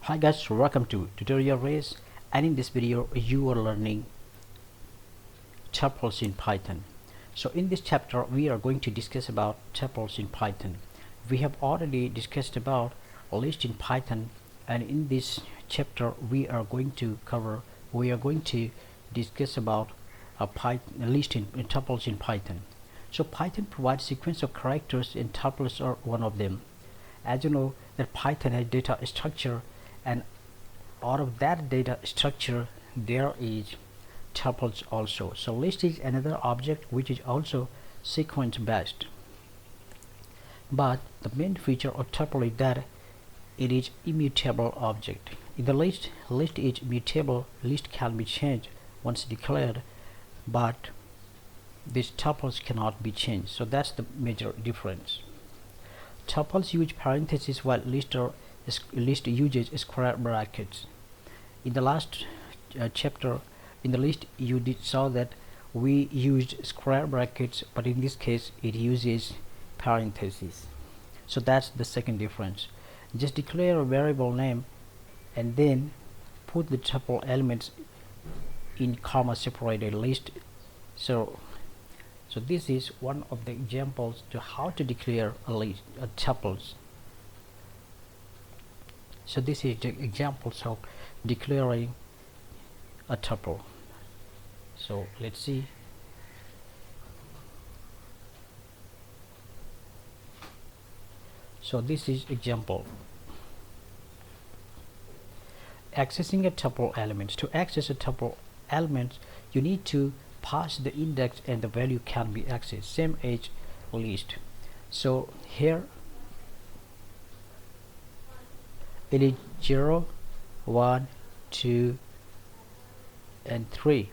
Hi guys, welcome to Tutorial Rays, and in this video you are learning tuples in Python. So in this chapter we are going to discuss about tuples in Python. We have already discussed about a list in Python, and in this chapter we are going to discuss about a list in tuples in Python. So Python provides sequence of characters, and tuples are one of them. As you know that Python has data structure, and out of that data structure there is tuples also. So list is another object which is also sequence based, but the main feature of tuple is that it is immutable object. In the list is mutable. List can be changed once declared, but these tuples cannot be changed. So that's the major difference. Tuples use parentheses while list uses square brackets. In the last chapter, in the list you saw that we used square brackets, but in this case it uses parentheses. So that's the second difference. Just declare a variable name and then put the tuple elements in comma separated list. So this is one of the examples to how to declare a tuples. So this is the examples of declaring a tuple. So let's see. So this is example. Accessing a tuple elements. To access a tuple elements, you need to pass the index and the value can be accessed, same as list. So here it is 0, 1, 2 and 3.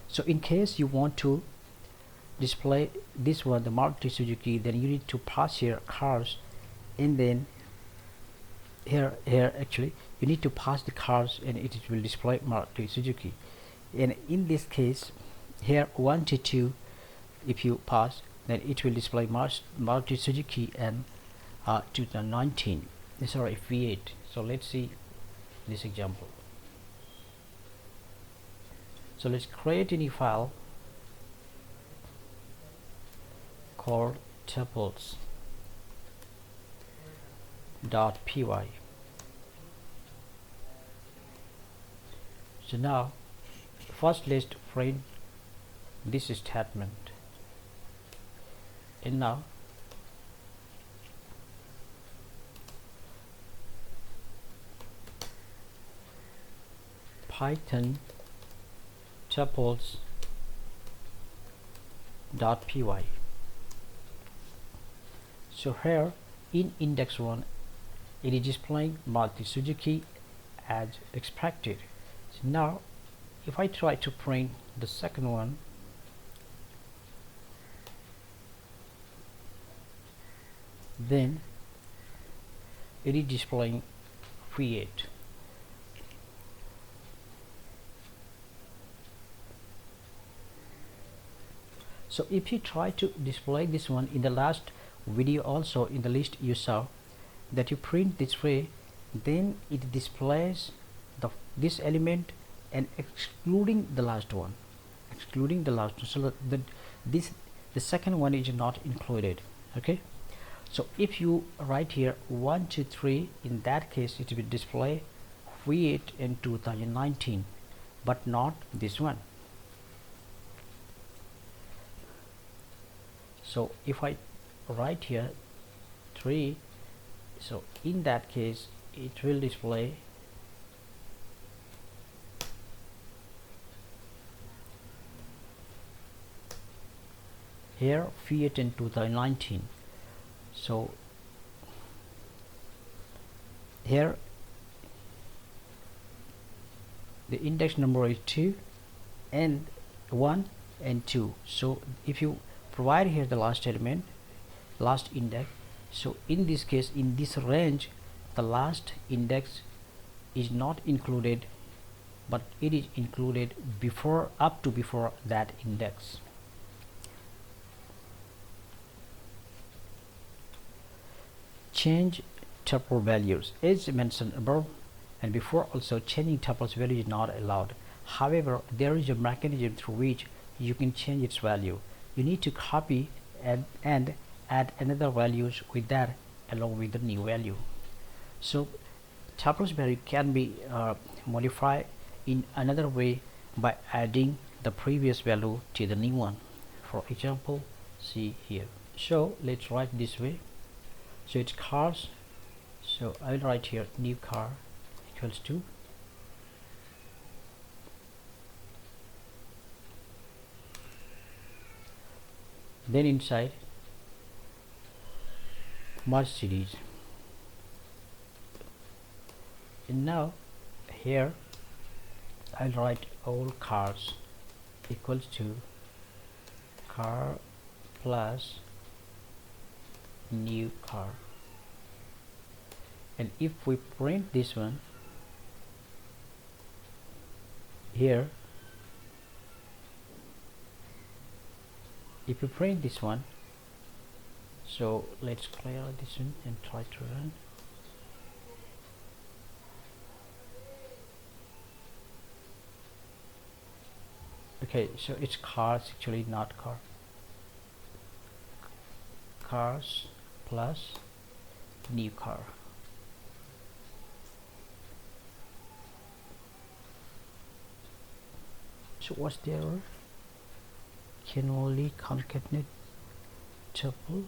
So in case you want to display this one, the Maruti Suzuki, then you need to pass here cars, and then here actually you need to pass the cars and it will display Maruti Suzuki. And in this case here 1 to 2, if you pass, then it will display Maruti Suzuki and 2019, sorry, V8. So let's see this example. So let's create a new file called tuples.py. So now first let's print this statement, and now Python tuples.py. So here in index 1 it is displaying Maruti Suzuki as expected. So now if I try to print the second one, then it is displaying V8. So if you try to display this one, in the last video also in the list you saw that you print this way, then it displays this element and excluding the last one, so the second one is not included. Okay, so if you write here 1 2 3, in that case it will display V8 in 2019, but not this one. So if I write here 3, so in that case it will display here V8 in 2019. So here the index number is 2 and 1 and 2. So if you provide here the last element, last index, so in this case in this range the last index is not included, but it is included before that index. Change tuple values. As mentioned above, and before also changing tuples value is not allowed. However, there is a mechanism through which you can change its value. You need to copy and add another values with that along with the new value. So tuples value can be modified in another way by adding the previous value to the new one. For example, see here. So let's write this way. So it's cars. So I'll write here new car equals to then inside Mercedes, and now here I'll write all cars equals to car plus new car, and if we print this one here, if we print this one, so let's clear this one and try to run. Okay, so it's cars, actually not car. Cars plus new car. So what's the error? Can only concatenate tuple,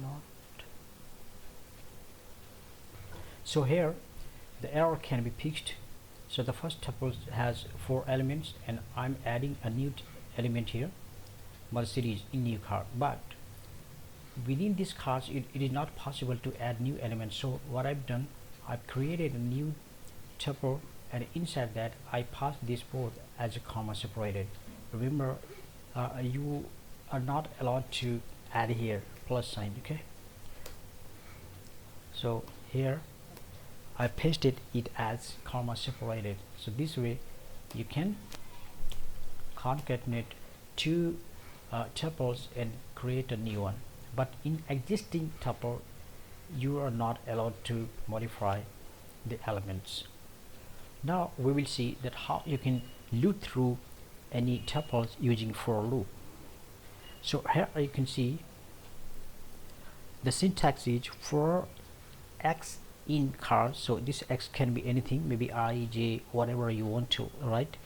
not. So here the error can be fixed. So the first tuple has 4 elements and I'm adding a new element here, Mercedes in new car, but within this cars it is not possible to add new elements. So what I've done, I've created a new tuple, and inside that I pass this both as a comma separated. Remember, you are not allowed to add here plus sign. Okay, so here I pasted it as comma separated. So this way you can concatenate 2 tuples and create a new one, but in existing tuple you are not allowed to modify the elements. Now we will see that how you can loop through any tuples using for loop. So here you can see the syntax is for x in car. So this x can be anything, maybe I, j, whatever you want to write.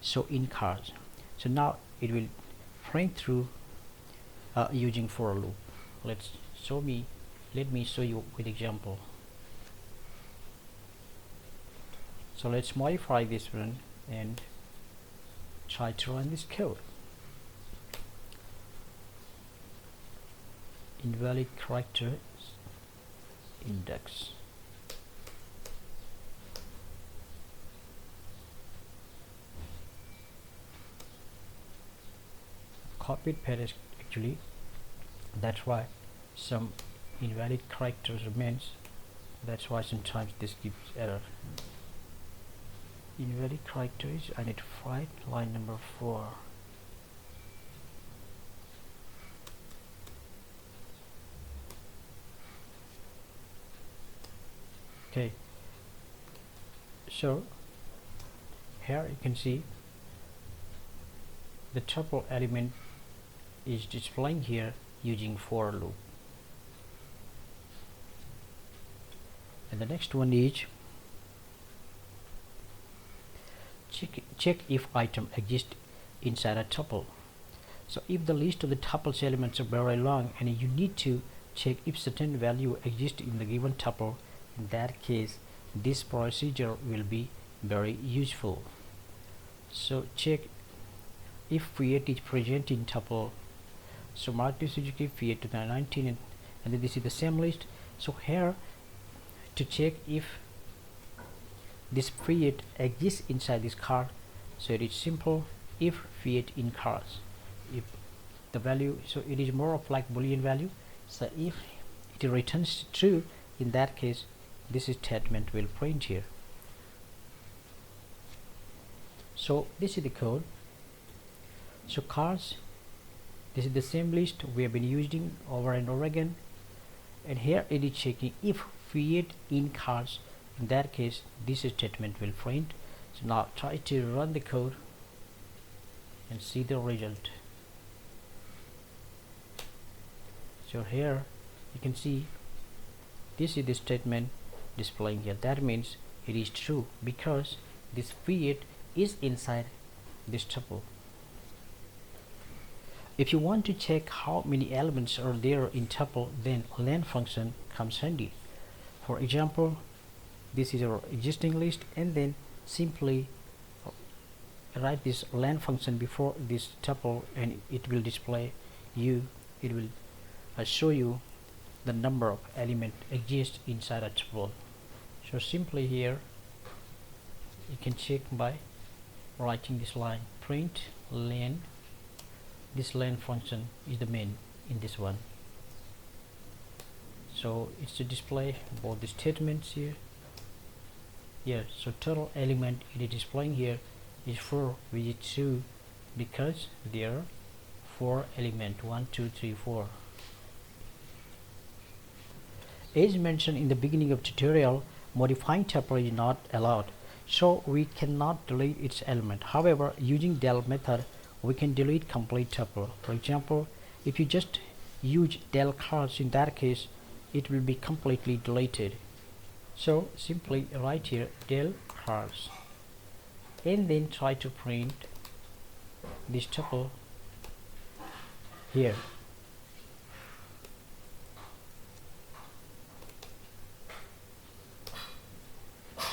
So in cars. So now it will print through using for loop. Let me show you with example. So let's modify this one and try to run this code. Invalid characters index. Copied paste actually, that's why some invalid characters remains. That's why sometimes this gives error. Invalid characters, I need to find line number 4. Okay, so here you can see the tuple element is displaying here using for loop, and the next one is check if item exists inside a tuple. So if the list of the tuples elements are very long and you need to check if certain value exists in the given tuple, in that case this procedure will be very useful. So check if Fiat is present in tuple. So Maruti Suzuki Fiat 2019, and then this is the same list. So here to check if this Fiat exists inside this car, so it is simple if Fiat in cars. If the value, so it is more of like boolean value, so if it returns true, in that case this statement will print here. So this is the code. So cars, this is the same list we have been using over and over again, and here it is checking if Fiat in cars in that case this statement will print. So now try to run the code and see the result. So here you can see this is the statement displaying here. That means it is true because this field is inside this tuple. If you want to check how many elements are there in tuple, then len function comes handy. For example, this is our existing list, and then simply write this len function before this tuple, and it will display it will show you the number of elements exist inside a tuple. So simply here you can check by writing this line, print len. This len function is the main in this one, so it's to display both the statements here. So total element it is displaying here is 4, which is 2 because there are 4 elements, 1 2 3 4. As mentioned in the beginning of tutorial, modifying tuple is not allowed, so we cannot delete its element. However, using del method we can delete complete tuple. For example, if you just use del cars, in that case it will be completely deleted. So simply write here del cars and then try to print this tuple here.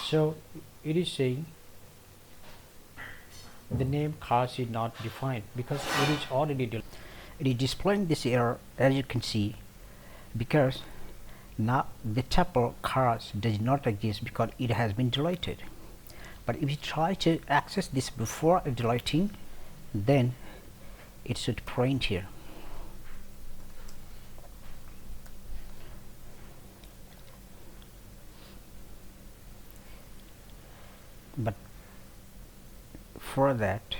So it is saying the name cars is not defined because it is already deleted. It is displaying this error, as you can see, because now the tuple cars does not exist because it has been deleted. But if you try to access this before deleting, then it should print here. But for that,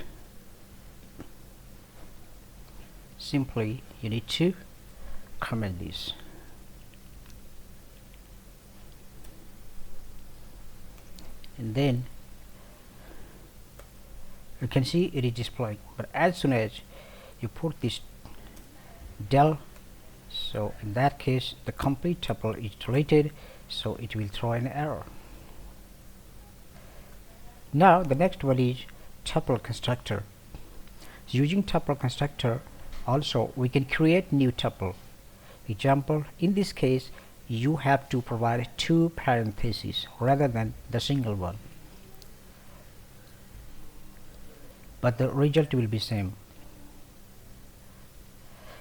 simply you need to comment this. And then you can see it is displaying, but as soon as you put this del, so in that case the complete tuple is deleted, so it will throw an error. Now the next one is tuple constructor. Using tuple constructor also we can create new tuple. Example, in this case you have to provide 2 parentheses rather than the single one, but the result will be same.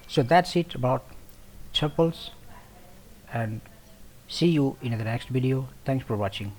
So that's it about tuples, and see you in the next video. Thanks for watching.